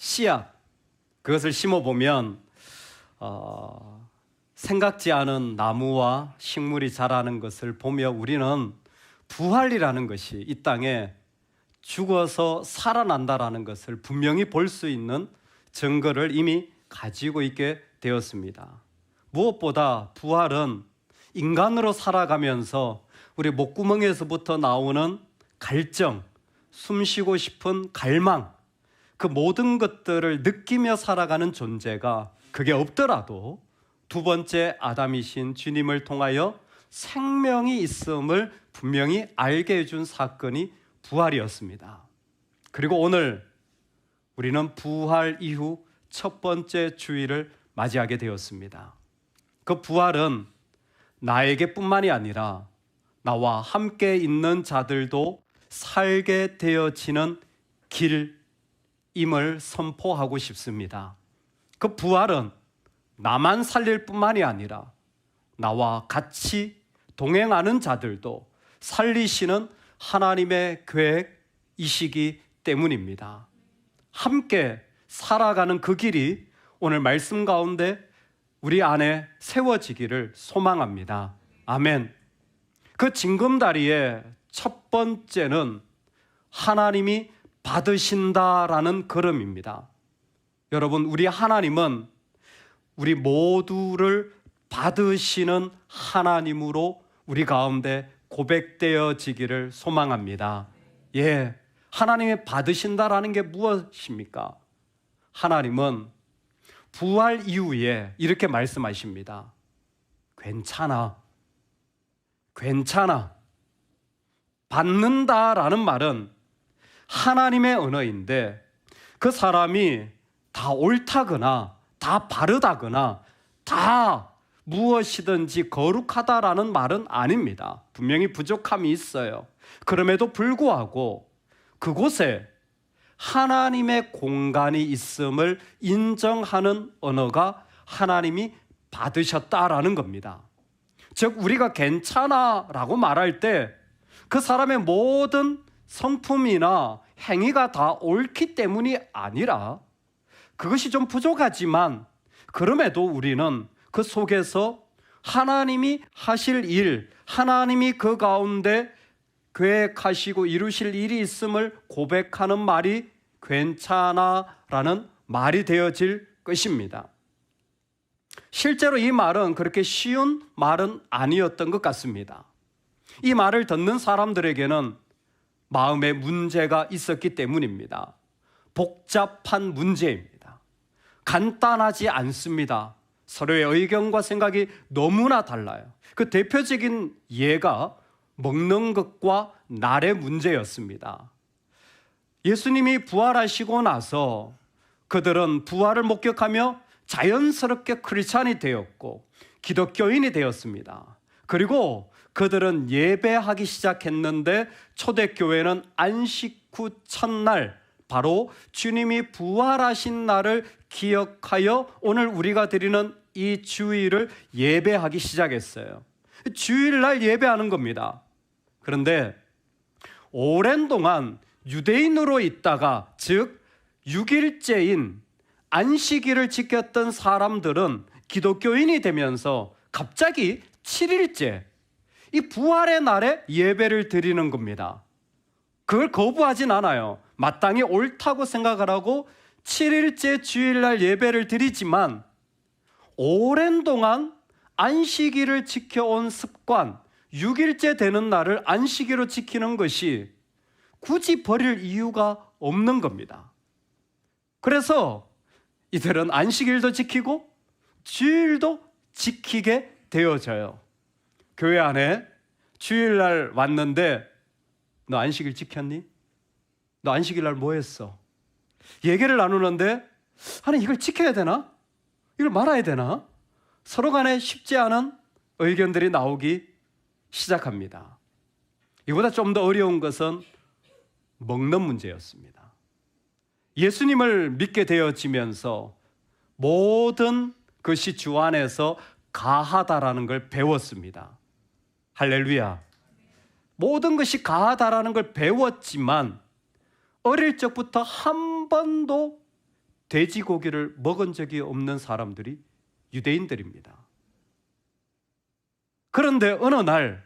씨앗, 그것을 심어보면 생각지 않은 나무와 식물이 자라는 것을 보며 우리는 부활이라는 것이 이 땅에 죽어서 살아난다라는 것을 분명히 볼 수 있는 증거를 이미 가지고 있게 되었습니다. 무엇보다 부활은 인간으로 살아가면서 우리 목구멍에서부터 나오는 갈증, 숨쉬고 싶은 갈망, 그 모든 것들을 느끼며 살아가는 존재가 그게 없더라도 두 번째 아담이신 주님을 통하여 생명이 있음을 분명히 알게 해준 사건이 부활이었습니다. 그리고 오늘 우리는 부활 이후 첫 번째 주일을 맞이하게 되었습니다. 그 부활은 나에게뿐만이 아니라 나와 함께 있는 자들도 살게 되어지는 길임을 선포하고 싶습니다. 그 부활은 나만 살릴 뿐만이 아니라 나와 같이 동행하는 자들도 살리시는 하나님의 계획이시기 때문입니다. 함께 살아가는 그 길이 오늘 말씀 가운데 우리 안에 세워지기를 소망합니다. 아멘. 그 징검다리의 첫 번째는 하나님이 받으신다라는 걸음입니다. 여러분, 우리 하나님은 우리 모두를 받으시는 하나님으로 우리 가운데 고백되어지기를 소망합니다. 예, 하나님이 받으신다라는 게 무엇입니까? 하나님은 부활 이후에 이렇게 말씀하십니다. 괜찮아. 괜찮아. 받는다라는 말은 하나님의 언어인데 그 사람이 다 옳다거나 다 바르다거나 다 무엇이든지 거룩하다라는 말은 아닙니다. 분명히 부족함이 있어요. 그럼에도 불구하고 그곳에 하나님의 공간이 있음을 인정하는 언어가 하나님이 받으셨다라는 겁니다. 즉 우리가 괜찮아 라고 말할 때 그 사람의 모든 성품이나 행위가 다 옳기 때문이 아니라 그것이 좀 부족하지만 그럼에도 우리는 그 속에서 하나님이 하실 일, 하나님이 그 가운데 계획하시고 이루실 일이 있음을 고백하는 말이 괜찮아라는 말이 되어질 것입니다. 실제로 이 말은 그렇게 쉬운 말은 아니었던 것 같습니다. 이 말을 듣는 사람들에게는 마음에 문제가 있었기 때문입니다. 복잡한 문제입니다. 간단하지 않습니다. 서로의 의견과 생각이 너무나 달라요. 그 대표적인 예가 먹는 것과 날의 문제였습니다. 예수님이 부활하시고 나서 그들은 부활을 목격하며 자연스럽게 크리스찬이 되었고 기독교인이 되었습니다. 그리고 그들은 예배하기 시작했는데 초대교회는 안식 후 첫날 바로 주님이 부활하신 날을 기억하여 오늘 우리가 드리는 이 주일을 예배하기 시작했어요. 주일날 예배하는 겁니다. 그런데 오랜 동안 유대인으로 있다가 즉 6일째인 안식일을 지켰던 사람들은 기독교인이 되면서 갑자기 7일째 이 부활의 날에 예배를 드리는 겁니다. 그걸 거부하진 않아요. 마땅히 옳다고 생각을 하고 7일째 주일날 예배를 드리지만 오랜 동안 안식일을 지켜온 습관 6일째 되는 날을 안식일로 지키는 것이 굳이 버릴 이유가 없는 겁니다. 그래서 이들은 안식일도 지키고 주일도 지키게 되어져요. 교회 안에 주일날 왔는데 너 안식일 지켰니? 너 안식일날 뭐 했어? 얘기를 나누는데 아니 이걸 지켜야 되나? 이걸 말아야 되나? 서로 간에 쉽지 않은 의견들이 나오기 시작합니다. 이보다 좀 더 어려운 것은 먹는 문제였습니다. 예수님을 믿게 되어지면서 모든 것이 주 안에서 가하다라는 걸 배웠습니다. 할렐루야. 모든 것이 가하다라는 걸 배웠지만 어릴 적부터 한 번도 돼지고기를 먹은 적이 없는 사람들이 유대인들입니다. 그런데 어느 날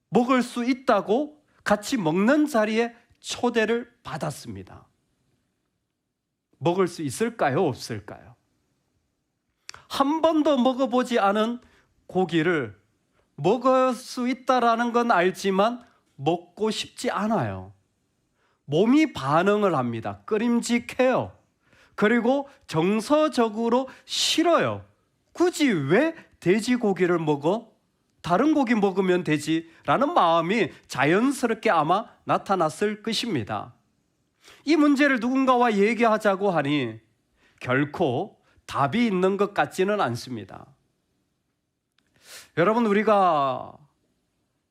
먹을 수 있다고 같이 먹는 자리에 초대를 받았습니다. 먹을 수 있을까요? 없을까요? 한 번도 먹어보지 않은 고기를 먹을 수 있다라는 건 알지만 먹고 싶지 않아요. 몸이 반응을 합니다. 끄림직해요. 그리고 정서적으로 싫어요. 굳이 왜 돼지고기를 먹어? 다른 고기 먹으면 되지라는 마음이 자연스럽게 아마 나타났을 것입니다. 이 문제를 누군가와 얘기하자고 하니 결코 답이 있는 것 같지는 않습니다. 여러분, 우리가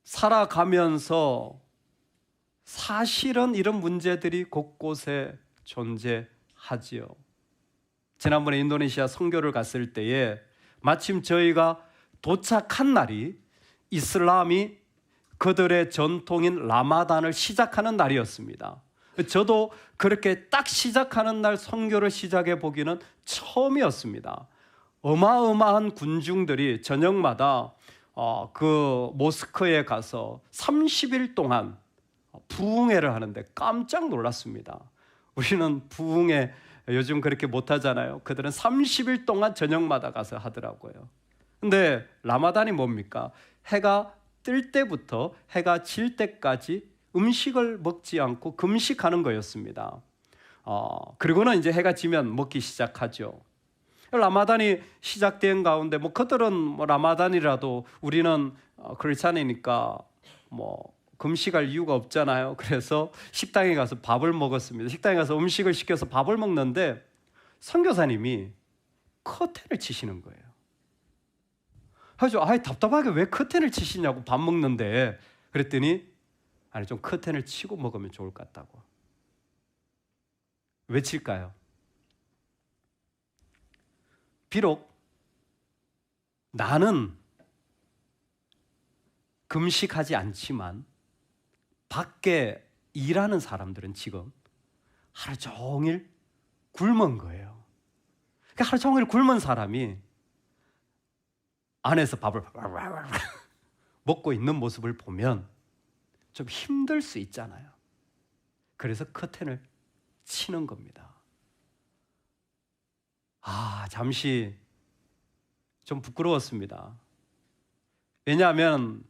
살아가면서 사실은 이런 문제들이 곳곳에 존재하지요. 지난번에 인도네시아 선교를 갔을 때에 마침 저희가 도착한 날이 이슬람이 그들의 전통인 라마단을 시작하는 날이었습니다. 저도 그렇게 딱 시작하는 날 선교를 시작해 보기는 처음이었습니다. 어마어마한 군중들이 저녁마다 그 모스크에 가서 30일 동안 부흥회를 하는데 깜짝 놀랐습니다. 우리는 부흥회 요즘 그렇게 못하잖아요. 그들은 30일 동안 저녁마다 가서 하더라고요. 근데 라마단이 뭡니까? 해가 뜰 때부터 해가 질 때까지 음식을 먹지 않고 금식하는 거였습니다. 그리고는 이제 해가 지면 먹기 시작하죠. 라마단이 시작된 가운데 그들은 라마단이라도 우리는 크리스찬이니까 금식할 이유가 없잖아요. 그래서 식당에 가서 밥을 먹었습니다. 식당에 가서 음식을 시켜서 밥을 먹는데 선교사님이 커튼을 치시는 거예요. 그래서 답답하게 왜 커튼을 치시냐고 밥 먹는데 그랬더니 좀 커튼을 치고 먹으면 좋을 것 같다고. 왜 칠까요? 비록 나는 금식하지 않지만 밖에 일하는 사람들은 지금 하루 종일 굶은 거예요. 하루 종일 굶은 사람이 안에서 밥을 먹고 있는 모습을 보면 좀 힘들 수 있잖아요. 그래서 커튼을 치는 겁니다. 잠시 좀 부끄러웠습니다. 왜냐하면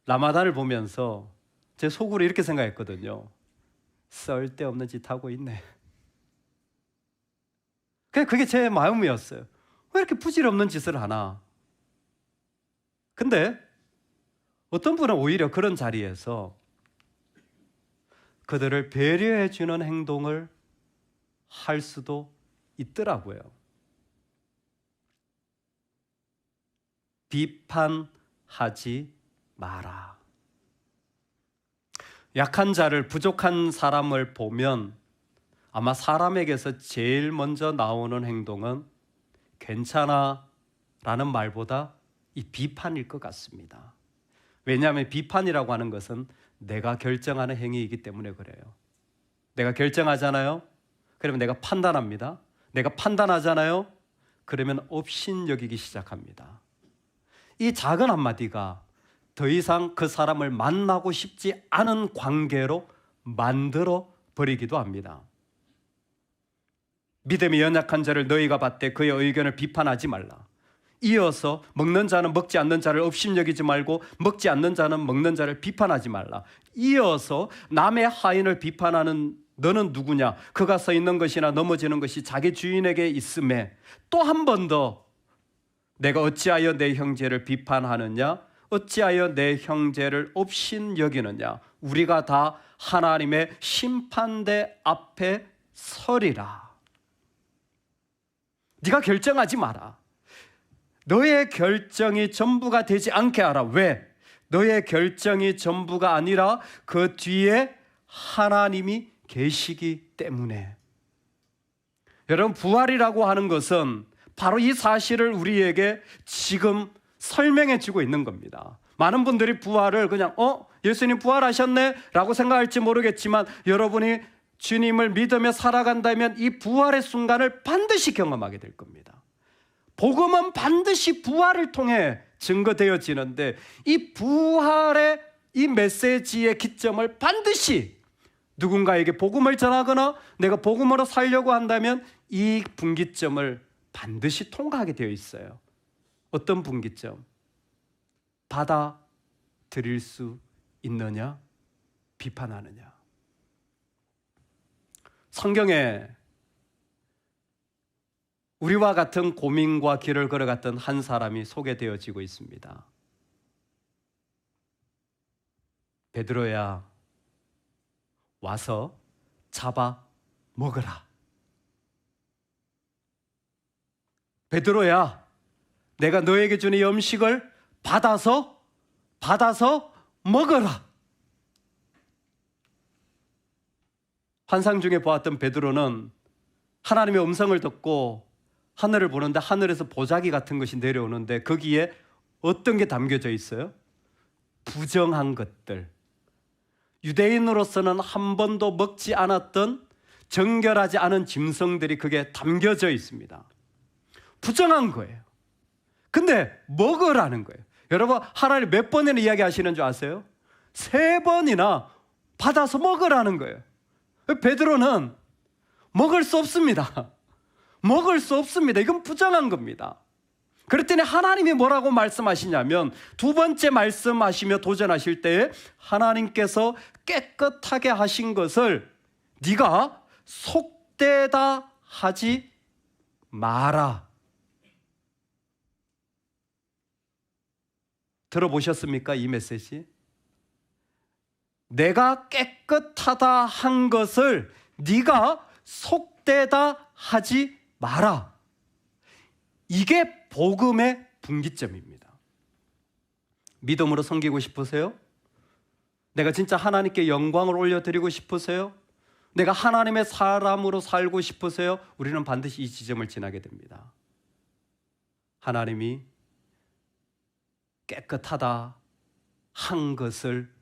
라마단을 보면서 제 속으로 이렇게 생각했거든요. 쓸데없는 짓 하고 있네. 그게 제 마음이었어요. 왜 이렇게 부질없는 짓을 하나? 근데 어떤 분은 오히려 그런 자리에서 그들을 배려해 주는 행동을 할 수도 있더라고요. 비판하지 마라. 약한 자를, 부족한 사람을 보면 아마 사람에게서 제일 먼저 나오는 행동은 괜찮아 라는 말보다 이 비판일 것 같습니다. 왜냐하면 비판이라고 하는 것은 내가 결정하는 행위이기 때문에 그래요. 내가 결정하잖아요. 그러면 내가 판단합니다. 내가 판단하잖아요. 그러면 업신여기기 시작합니다. 이 작은 한마디가 더 이상 그 사람을 만나고 싶지 않은 관계로 만들어 버리기도 합니다. 믿음이 연약한 자를 너희가 받되 그의 의견을 비판하지 말라. 이어서 먹는 자는 먹지 않는 자를 업신여기지 말고 먹지 않는 자는 먹는 자를 비판하지 말라. 이어서 남의 하인을 비판하는 너는 누구냐? 그가 서 있는 것이나 넘어지는 것이 자기 주인에게 있음에 또 한 번 더 내가 어찌하여 내 형제를 비판하느냐? 어찌하여 내 형제를 업신여기느냐? 우리가 다 하나님의 심판대 앞에 서리라. 네가 결정하지 마라. 너의 결정이 전부가 되지 않게 하라. 왜? 너의 결정이 전부가 아니라 그 뒤에 하나님이 계시기 때문에. 여러분, 부활이라고 하는 것은 바로 이 사실을 우리에게 지금 설명해 주고 있는 겁니다. 많은 분들이 부활을 그냥 예수님 부활하셨네 라고 생각할지 모르겠지만 여러분이 주님을 믿으며 살아간다면 이 부활의 순간을 반드시 경험하게 될 겁니다. 복음은 반드시 부활을 통해 증거되어지는데 이 부활의 이 메시지의 기점을 반드시 누군가에게 복음을 전하거나 내가 복음으로 살려고 한다면 이 분기점을 반드시 통과하게 되어 있어요. 어떤 분기점? 받아들일 수 있느냐? 비판하느냐? 성경에 우리와 같은 고민과 길을 걸어갔던 한 사람이 소개되어지고 있습니다. 베드로야, 와서 잡아 먹으라. 베드로야, 내가 너에게 주는 이 음식을 받아서 먹어라. 환상 중에 보았던 베드로는 하나님의 음성을 듣고 하늘을 보는데 하늘에서 보자기 같은 것이 내려오는데 거기에 어떤 게 담겨져 있어요? 부정한 것들. 유대인으로서는 한 번도 먹지 않았던 정결하지 않은 짐승들이 그게 담겨져 있습니다. 부정한 거예요. 근데 먹으라는 거예요. 여러분, 하나님 몇 번이나 이야기하시는 줄 아세요? 3번이나 받아서 먹으라는 거예요. 베드로는 먹을 수 없습니다. 먹을 수 없습니다. 이건 부정한 겁니다. 그랬더니 하나님이 뭐라고 말씀하시냐면 2번째 말씀하시며 도전하실 때에 하나님께서 깨끗하게 하신 것을 네가 속되다 하지 마라. 들어보셨습니까? 이 메시지? 내가 깨끗하다 한 것을 네가 속되다 하지 마라. 이게 복음의 분기점입니다. 믿음으로 섬기고 싶으세요? 내가 진짜 하나님께 영광을 올려드리고 싶으세요? 내가 하나님의 사람으로 살고 싶으세요? 우리는 반드시 이 지점을 지나게 됩니다. 하나님이 깨끗하다 한 것을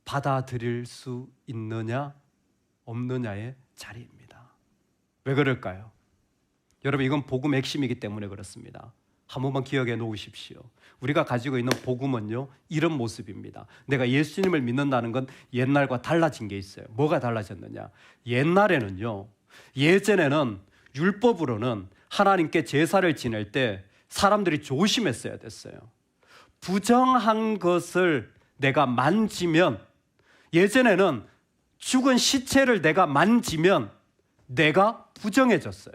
받아들일 수 있느냐 없느냐의 자리입니다. 왜 그럴까요? 여러분, 이건 복음의 핵심이기 때문에 그렇습니다. 한 번만 기억해 놓으십시오. 우리가 가지고 있는 복음은요, 이런 모습입니다. 내가 예수님을 믿는다는 건 옛날과 달라진 게 있어요. 뭐가 달라졌느냐? 옛날에는요, 예전에는 율법으로는 하나님께 제사를 지낼 때 사람들이 조심했어야 됐어요. 부정한 것을 내가 만지면, 예전에는 죽은 시체를 내가 만지면 내가 부정해졌어요.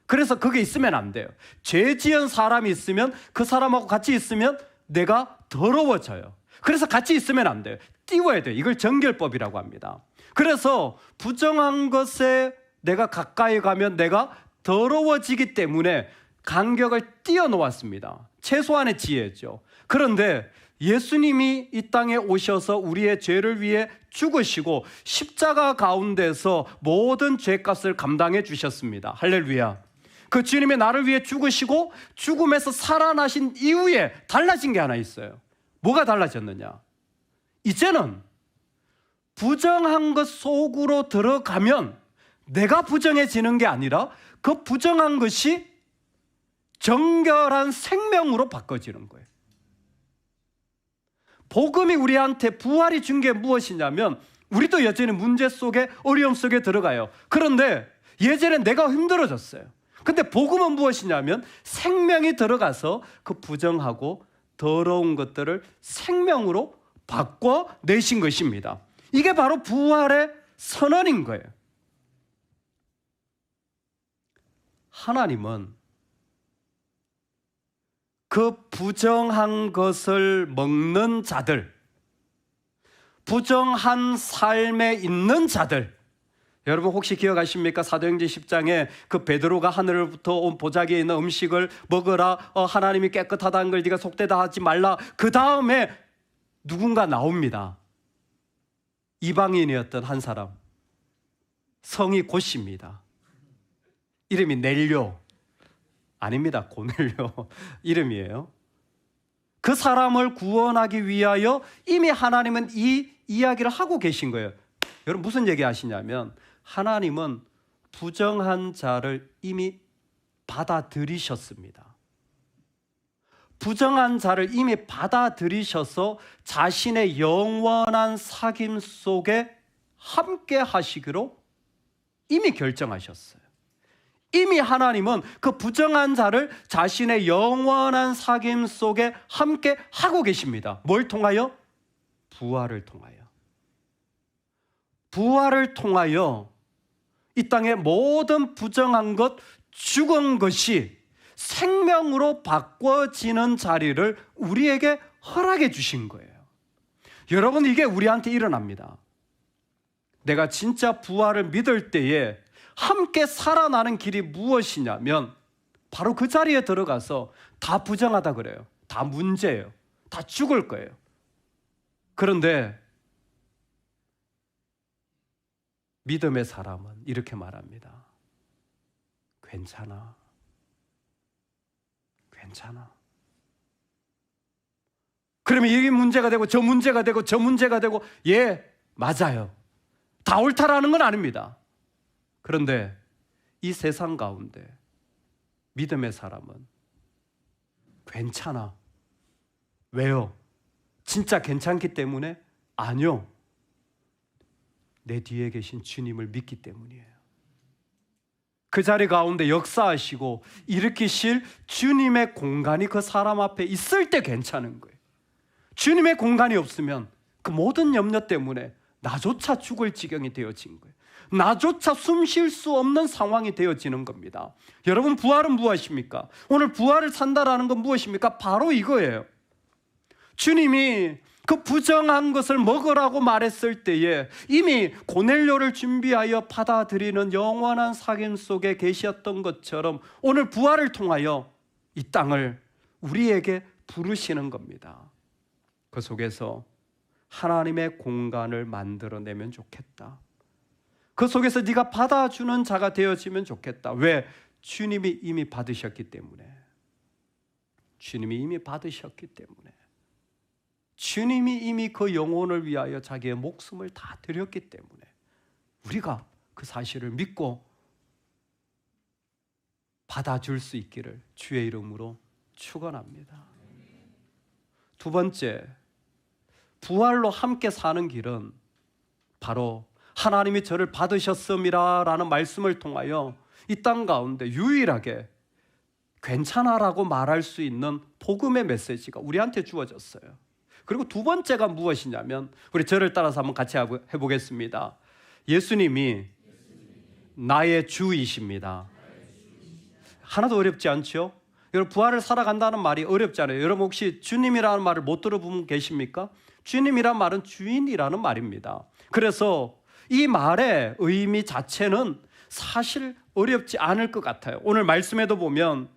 그래서 그게 있으면 안 돼요. 죄 지은 사람이 있으면 그 사람하고 같이 있으면 내가 더러워져요. 그래서 같이 있으면 안 돼요. 띄워야 돼요. 이걸 정결법이라고 합니다. 그래서 부정한 것에 내가 가까이 가면 내가 더러워지기 때문에 간격을 띄워놓았습니다. 최소한의 지혜죠. 그런데 예수님이 이 땅에 오셔서 우리의 죄를 위해 죽으시고 십자가 가운데서 모든 죄값을 감당해 주셨습니다. 할렐루야. 그 주님이 나를 위해 죽으시고 죽음에서 살아나신 이후에 달라진 게 하나 있어요. 뭐가 달라졌느냐? 이제는 부정한 것 속으로 들어가면 내가 부정해지는 게 아니라 그 부정한 것이 정결한 생명으로 바꿔지는 거예요. 복음이 우리한테 부활이 준 게 무엇이냐면 우리도 여전히 문제 속에 어려움 속에 들어가요. 그런데 예전에 내가 힘들어졌어요. 근데 복음은 무엇이냐면 생명이 들어가서 그 부정하고 더러운 것들을 생명으로 바꿔내신 것입니다. 이게 바로 부활의 선언인 거예요. 하나님은 그 부정한 것을 먹는 자들, 부정한 삶에 있는 자들, 여러분 혹시 기억하십니까? 사도행전 10장에 그 베드로가 하늘로부터 온 보자기에 있는 음식을 먹으라, 하나님이 깨끗하다는 걸 네가 속되다 하지 말라. 그 다음에 누군가 나옵니다. 이방인이었던 한 사람, 성이 곧입니다. 이름이 넬료, 아닙니다, 고넬료 이름이에요. 그 사람을 구원하기 위하여 이미 하나님은 이 이야기를 하고 계신 거예요. 여러분 무슨 얘기 하시냐면 하나님은 부정한 자를 이미 받아들이셨습니다. 부정한 자를 이미 받아들이셔서 자신의 영원한 사귐 속에 함께 하시기로 이미 결정하셨어요. 이미 하나님은 그 부정한 자를 자신의 영원한 사귐 속에 함께 하고 계십니다. 뭘 통하여? 부활을 통하여. 부활을 통하여 이 땅의 모든 부정한 것, 죽은 것이 생명으로 바꿔지는 자리를 우리에게 허락해 주신 거예요. 여러분, 이게 우리한테 일어납니다. 내가 진짜 부활을 믿을 때에 함께 살아나는 길이 무엇이냐면 바로 그 자리에 들어가서 다 부정하다 그래요. 다 문제예요. 다 죽을 거예요. 그런데 믿음의 사람은 이렇게 말합니다. 괜찮아. 괜찮아. 그러면 이게 문제가 되고 저 문제가 되고 저 문제가 되고, 예, 맞아요. 다 옳다라는 건 아닙니다. 그런데 이 세상 가운데 믿음의 사람은 괜찮아. 왜요? 진짜 괜찮기 때문에? 아니요. 내 뒤에 계신 주님을 믿기 때문이에요. 그 자리 가운데 역사하시고 일으키실 주님의 공간이 그 사람 앞에 있을 때 괜찮은 거예요. 주님의 공간이 없으면 그 모든 염려 때문에 나조차 죽을 지경이 되어진 거예요. 나조차 숨 쉴 수 없는 상황이 되어지는 겁니다. 여러분, 부활은 무엇입니까? 오늘 부활을 산다라는 건 무엇입니까? 바로 이거예요. 주님이 그 부정한 것을 먹으라고 말했을 때에 이미 고넬료를 준비하여 받아들이는 영원한 사귐 속에 계셨던 것처럼 오늘 부활을 통하여 이 땅을 우리에게 부르시는 겁니다. 그 속에서 하나님의 공간을 만들어내면 좋겠다. 그 속에서 네가 받아주는 자가 되어지면 좋겠다. 왜? 주님이 이미 받으셨기 때문에. 주님이 이미 받으셨기 때문에. 주님이 이미 그 영혼을 위하여 자기의 목숨을 다 드렸기 때문에 우리가 그 사실을 믿고 받아줄 수 있기를 주의 이름으로 축원합니다. 두 번째, 부활로 함께 사는 길은 바로 하나님이 저를 받으셨음이라는 말씀을 통하여 이 땅 가운데 유일하게 괜찮아라고 말할 수 있는 복음의 메시지가 우리한테 주어졌어요. 그리고 두 번째가 무엇이냐면, 우리 저를 따라서 한번 같이 해보겠습니다. 예수님이 나의 주이십니다. 하나도 어렵지 않죠? 여러분, 부활을 살아간다는 말이 어렵지 않아요. 여러분, 혹시 주님이라는 말을 못 들어본 분 계십니까? 주님이란 말은 주인이라는 말입니다. 그래서 이 말의 의미 자체는 사실 어렵지 않을 것 같아요. 오늘 말씀에도 보면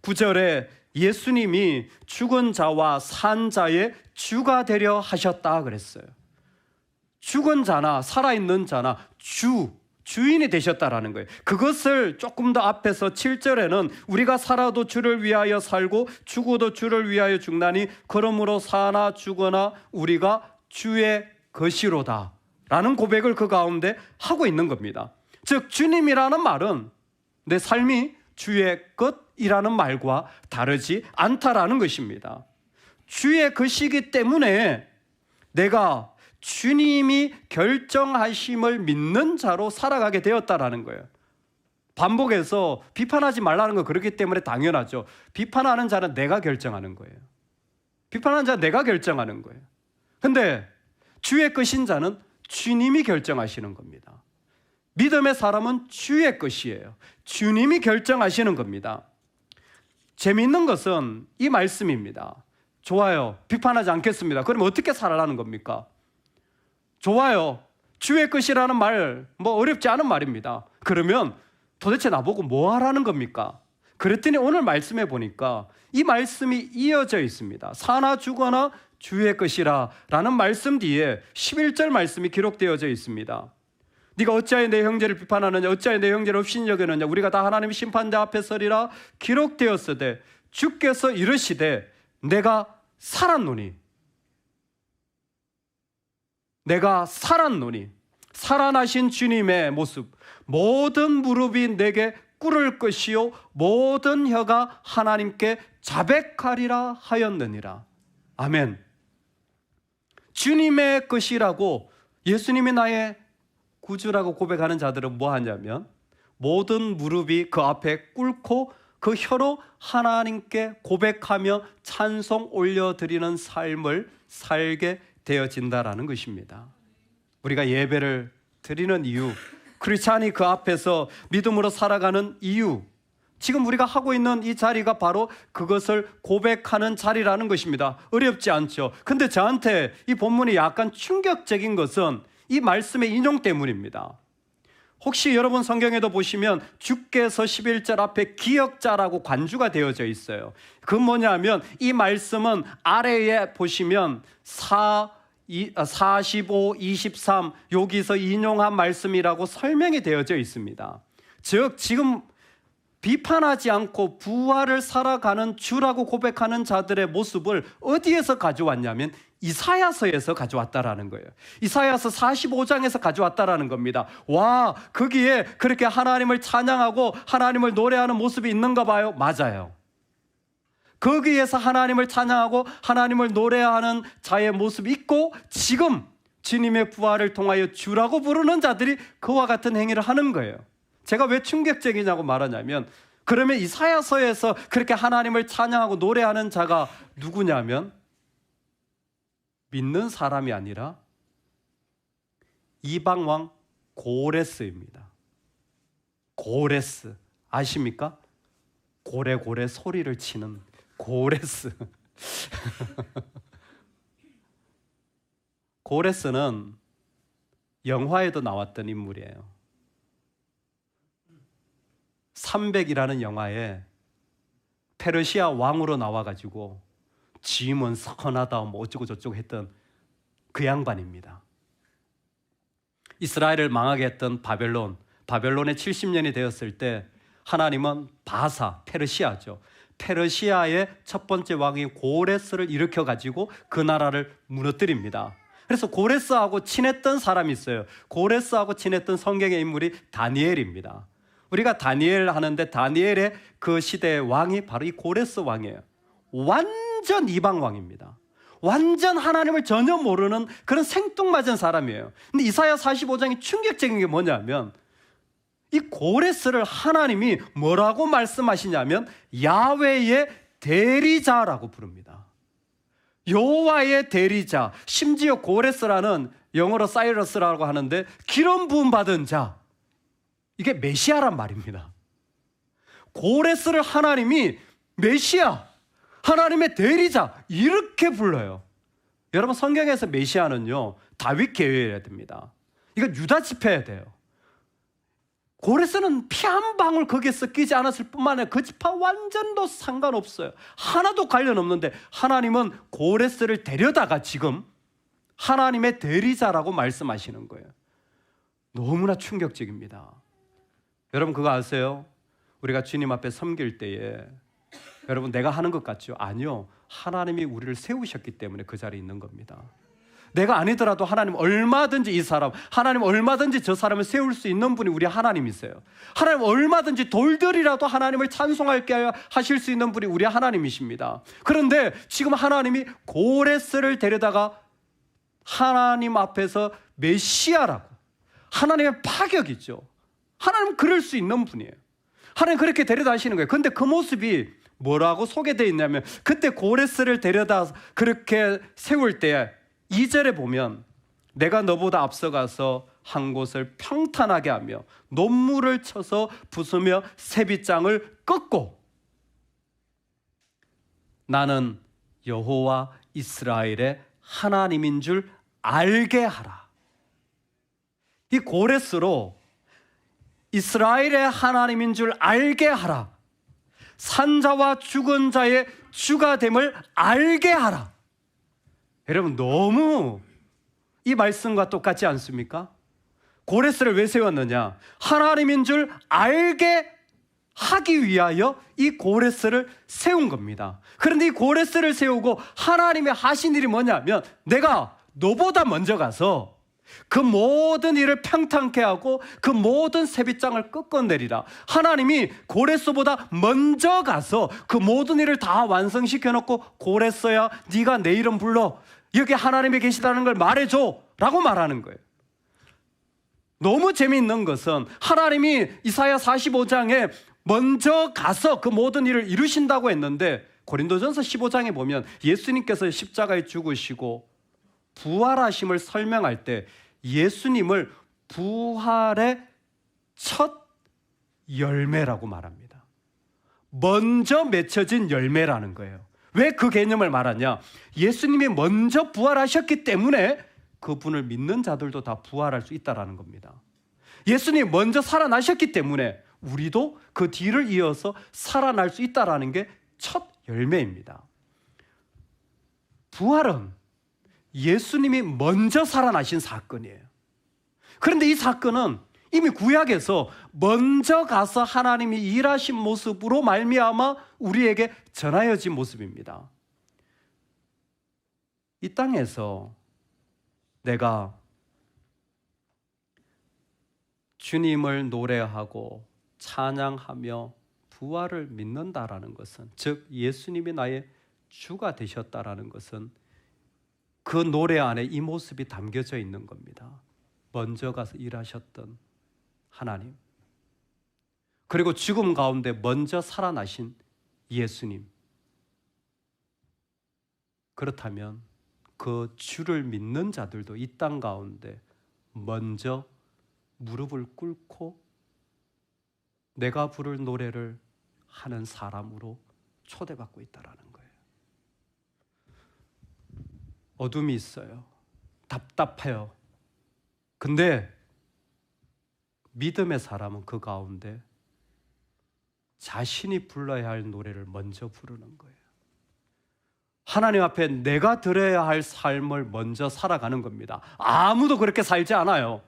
9절에 예수님이 죽은 자와 산 자의 주가 되려 하셨다 그랬어요. 죽은 자나 살아있는 자나 주인이 되셨다라는 거예요. 그것을 조금 더 앞에서 7절에는 우리가 살아도 주를 위하여 살고 죽어도 주를 위하여 죽나니 그러므로 사나 죽거나 우리가 주의 것이로다 라는 고백을 그 가운데 하고 있는 겁니다. 즉 주님이라는 말은 내 삶이 주의 것이라는 말과 다르지 않다라는 것입니다. 주의 것이기 때문에 내가 주님이 결정하심을 믿는 자로 살아가게 되었다라는 거예요. 반복해서 비판하지 말라는 거 그렇기 때문에 당연하죠. 비판하는 자는 내가 결정하는 거예요. 비판하는 자는 내가 결정하는 거예요. 근데 주의 것인 자는 주님이 결정하시는 겁니다. 믿음의 사람은 주의 것이에요. 주님이 결정하시는 겁니다. 재미있는 것은 이 말씀입니다. 좋아요. 비판하지 않겠습니다. 그럼 어떻게 살아라는 겁니까? 좋아요. 주의 것이라는 말, 어렵지 않은 말입니다. 그러면 도대체 나보고 뭐 하라는 겁니까? 그랬더니 오늘 말씀해 보니까 이 말씀이 이어져 있습니다. 사나 죽거나 주의 것이라 라는 말씀 뒤에 11절 말씀이 기록되어져 있습니다. 네가 어찌하여 내 형제를 비판하느냐, 어찌하여 내 형제를 없인 여기느냐, 우리가 다 하나님의 심판대 앞에 서리라 기록되었으되 주께서 이르시되 내가 살았노니, 내가 살았노니. 살아나신 주님의 모습, 모든 무릎이 내게 꿇을 것이요 모든 혀가 하나님께 자백하리라 하였느니라. 아멘. 주님의 것이라고 예수님이 나의 구주라고 고백하는 자들은 뭐 하냐면 모든 무릎이 그 앞에 꿇고 그 혀로 하나님께 고백하며 찬송 올려드리는 삶을 살게 되어진다라는 것입니다. 우리가 예배를 드리는 이유, 크리스찬이 그 앞에서 믿음으로 살아가는 이유, 지금 우리가 하고 있는 이 자리가 바로 그것을 고백하는 자리라는 것입니다. 어렵지 않죠. 근데 저한테 이 본문이 약간 충격적인 것은 이 말씀의 인용 때문입니다. 혹시 여러분 성경에도 보시면 주께서 11절 앞에 기역자라고 관주가 되어져 있어요. 그 뭐냐면 이 말씀은 아래에 보시면 45, 23 여기서 인용한 말씀이라고 설명이 되어져 있습니다. 즉 지금 비판하지 않고 부활을 살아가는 주라고 고백하는 자들의 모습을 어디에서 가져왔냐면 이사야서에서 가져왔다라는 거예요. 이사야서 45장에서 가져왔다라는 겁니다. 와, 거기에 그렇게 하나님을 찬양하고 하나님을 노래하는 모습이 있는가 봐요. 맞아요. 거기에서 하나님을 찬양하고 하나님을 노래하는 자의 모습이 있고 지금 주님의 부활을 통하여 주라고 부르는 자들이 그와 같은 행위를 하는 거예요. 제가 왜 충격적이냐고 말하냐면 그러면 이사야서에서 그렇게 하나님을 찬양하고 노래하는 자가 누구냐면 믿는 사람이 아니라 이방왕 고레스입니다. 고레스 아십니까? 고래고래 소리를 치는 고레스. 고레스는 영화에도 나왔던 인물이에요. 300이라는 영화에 페르시아 왕으로 나와가지고 짐은 선하다 뭐 어쩌고 저쩌고 했던 그 양반입니다. 이스라엘을 망하게 했던 바벨론의 70년이 되었을 때 하나님은 바사, 페르시아죠. 페르시아의 첫 번째 왕이 고레스를 일으켜가지고 그 나라를 무너뜨립니다. 그래서 고레스하고 친했던 사람이 있어요. 고레스하고 친했던 성경의 인물이 다니엘입니다. 우리가 다니엘 하는데 다니엘의 그 시대의 왕이 바로 이 고레스 왕이에요. 완전 이방 왕입니다. 완전 하나님을 전혀 모르는 그런 생뚱맞은 사람이에요. 근데 이사야 45장이 충격적인 게 뭐냐면 이 고레스를 하나님이 뭐라고 말씀하시냐면 야훼의 대리자라고 부릅니다. 여호와의 대리자, 심지어 고레스라는 영어로 사이러스라고 하는데 기름 부음 받은 자, 이게 메시아란 말입니다. 고레스를 하나님이 메시아, 하나님의 대리자 이렇게 불러요. 여러분 성경에서 메시아는요 다윗 계열이어야 됩니다. 이건 유다 지파여야 돼요. 고레스는 피 한 방울 거기에 섞이지 않았을 뿐만 아니라 그 지파 완전도 상관없어요. 하나도 관련 없는데 하나님은 고레스를 데려다가 지금 하나님의 대리자라고 말씀하시는 거예요. 너무나 충격적입니다. 여러분 그거 아세요? 우리가 주님 앞에 섬길 때에 여러분 내가 하는 것 같죠? 아니요. 하나님이 우리를 세우셨기 때문에 그 자리에 있는 겁니다. 내가 아니더라도 하나님 얼마든지 이 사람, 하나님 얼마든지 저 사람을 세울 수 있는 분이 우리 하나님이세요. 하나님 얼마든지 돌들이라도 하나님을 찬송하게 하실 수 있는 분이 우리 하나님이십니다. 그런데 지금 하나님이 고레스를 데려다가 하나님 앞에서 메시아라고, 하나님의 파격이죠. 하나님은 그럴 수 있는 분이에요. 하나님 그렇게 데려다 하시는 거예요. 그런데 그 모습이 뭐라고 소개되어 있냐면 그때 고레스를 데려다 그렇게 세울 때 2절에 보면 내가 너보다 앞서가서 한 곳을 평탄하게 하며 논물을 쳐서 부수며 세빗장을 꺾고 나는 여호와 이스라엘의 하나님인 줄 알게 하라. 이 고레스로 이스라엘의 하나님인 줄 알게 하라. 산자와 죽은 자의 주가 됨을 알게 하라. 여러분 너무 이 말씀과 똑같지 않습니까? 고레스를 왜 세웠느냐? 하나님인 줄 알게 하기 위하여 이 고레스를 세운 겁니다. 그런데 이 고레스를 세우고 하나님이 하신 일이 뭐냐면 내가 너보다 먼저 가서 그 모든 일을 평탄케 하고 그 모든 세빗장을 꺾어내리라. 하나님이 고레스보다 먼저 가서 그 모든 일을 다 완성시켜 놓고 고레스야 네가 내 이름 불러, 여기 하나님이 계시다는 걸 말해줘 라고 말하는 거예요. 너무 재미있는 것은 하나님이 이사야 45장에 먼저 가서 그 모든 일을 이루신다고 했는데 고린도전서 15장에 보면 예수님께서 십자가에 죽으시고 부활하심을 설명할 때 예수님을 부활의 첫 열매라고 말합니다. 먼저 맺혀진 열매라는 거예요. 왜 그 개념을 말하냐? 예수님이 먼저 부활하셨기 때문에 그분을 믿는 자들도 다 부활할 수 있다는 겁니다. 예수님이 먼저 살아나셨기 때문에 우리도 그 뒤를 이어서 살아날 수 있다는 게 첫 열매입니다. 부활은 예수님이 먼저 살아나신 사건이에요. 그런데 이 사건은 이미 구약에서 먼저 가서 하나님이 일하신 모습으로 말미암아 우리에게 전하여진 모습입니다. 이 땅에서 내가 주님을 노래하고 찬양하며 부활을 믿는다라는 것은, 즉 예수님이 나의 주가 되셨다라는 것은 그 노래 안에 이 모습이 담겨져 있는 겁니다. 먼저 가서 일하셨던 하나님, 그리고 죽음 가운데 먼저 살아나신 예수님. 그렇다면 그 주를 믿는 자들도 이 땅 가운데 먼저 무릎을 꿇고 내가 부를 노래를 하는 사람으로 초대받고 있다는 거예요. 어둠이 있어요. 답답해요. 근데 믿음의 사람은 그 가운데 자신이 불러야 할 노래를 먼저 부르는 거예요. 하나님 앞에 내가 들어야 할 삶을 먼저 살아가는 겁니다. 아무도 그렇게 살지 않아요.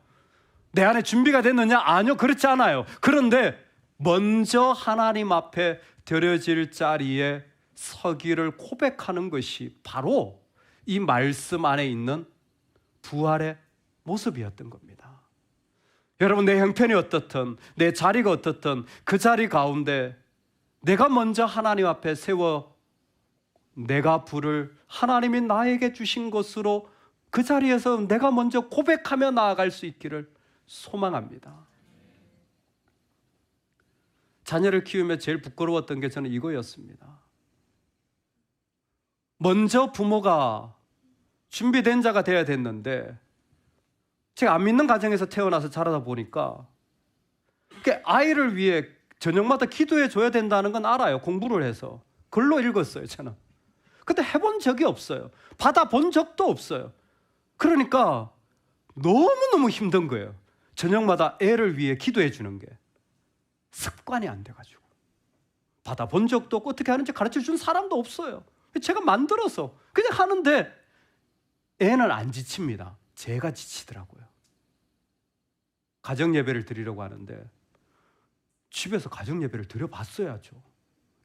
내 안에 준비가 됐느냐? 아니요, 그렇지 않아요. 그런데 먼저 하나님 앞에 드려질 자리에 서기를 고백하는 것이 바로 이 말씀 안에 있는 부활의 모습이었던 겁니다. 여러분, 내 형편이 어떻든 내 자리가 어떻든 그 자리 가운데 내가 먼저 하나님 앞에 세워 내가 부를 하나님이 나에게 주신 것으로 그 자리에서 내가 먼저 고백하며 나아갈 수 있기를 소망합니다. 자녀를 키우며 제일 부끄러웠던 게 저는 이거였습니다. 먼저 부모가 준비된 자가 되어야 됐는데 제가 안 믿는 가정에서 태어나서 자라다 보니까 아이를 위해 저녁마다 기도해 줘야 된다는 건 알아요. 공부를 해서 글로 읽었어요, 저는. 근데 해본 적이 없어요. 받아본 적도 없어요. 그러니까 너무너무 힘든 거예요. 저녁마다 애를 위해 기도해 주는 게 습관이 안 돼가지고 받아본 적도 없고 어떻게 하는지 가르쳐 준 사람도 없어요. 제가 만들어서 그냥 하는데 애는 안 지칩니다. 제가 지치더라고요. 가정 예배를 드리려고 하는데 집에서 가정 예배를 드려봤어야죠.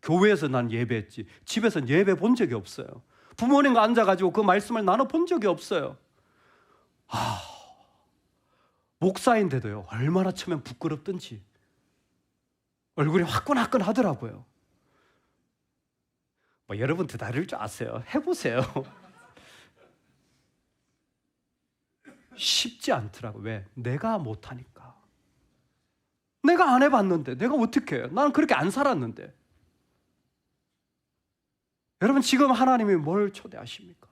교회에서 난 예배했지 집에서는 예배 본 적이 없어요. 부모님과 앉아가지고 그 말씀을 나눠본 적이 없어요. 목사인데도요, 얼마나 처음엔 부끄럽던지 얼굴이 화끈화끈 하더라고요. 여러분도 다를 줄 아세요. 해보세요. 쉽지 않더라고요. 왜? 내가 못하니까. 내가 안 해봤는데 내가 어떻게 해요? 나는 그렇게 안 살았는데. 여러분, 지금 하나님이 뭘 초대하십니까?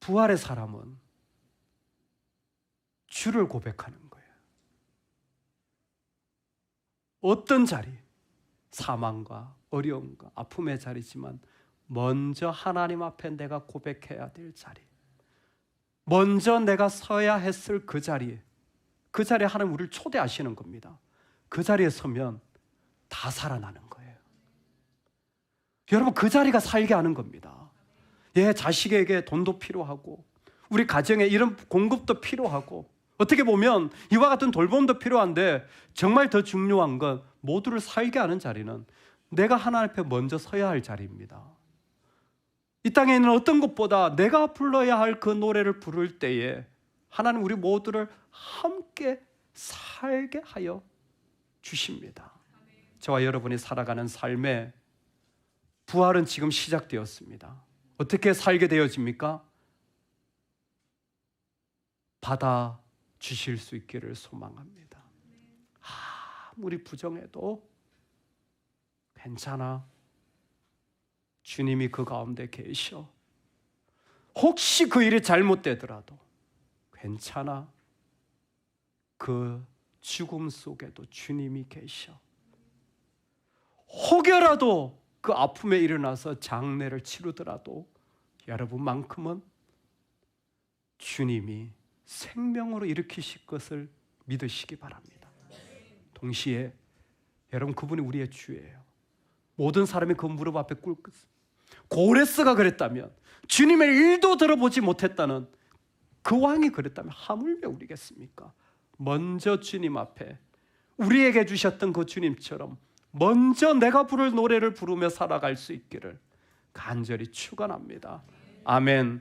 부활의 사람은 주를 고백하는 거예요. 어떤 자리, 사망과 어려움과 아픔의 자리지만 먼저 하나님 앞에 내가 고백해야 될 자리, 먼저 내가 서야 했을 그 자리에 하나님 우리를 초대하시는 겁니다. 그 자리에 서면 다 살아나는 거예요. 여러분, 그 자리가 살게 하는 겁니다. 자식에게 돈도 필요하고 우리 가정에 이런 공급도 필요하고 어떻게 보면 이와 같은 돌봄도 필요한데 정말 더 중요한 건 모두를 살게 하는 자리는 내가 하나님 앞에 먼저 서야 할 자리입니다. 이 땅에 있는 어떤 것보다 내가 불러야 할 그 노래를 부를 때에 하나님 우리 모두를 함께 살게 하여 주십니다. 저와 여러분이 살아가는 삶에 부활은 지금 시작되었습니다. 어떻게 살게 되어집니까? 받아 주실 수 있기를 소망합니다. 아무리 부정해도 괜찮아. 주님이 그 가운데 계셔. 혹시 그 일이 잘못되더라도 괜찮아. 그 죽음 속에도 주님이 계셔. 혹여라도 그 아픔에 일어나서 장례를 치르더라도 여러분만큼은 주님이 생명으로 일으키실 것을 믿으시기 바랍니다. 동시에 여러분 그분이 우리의 주예요. 모든 사람이 그 무릎 앞에 꿇고 고레스가 그랬다면, 주님의 일도 들어보지 못했다는 그 왕이 그랬다면 하물며 우리겠습니까? 먼저 주님 앞에 우리에게 주셨던 그 주님처럼 먼저 내가 부를 노래를 부르며 살아갈 수 있기를 간절히 축원합니다. 아멘.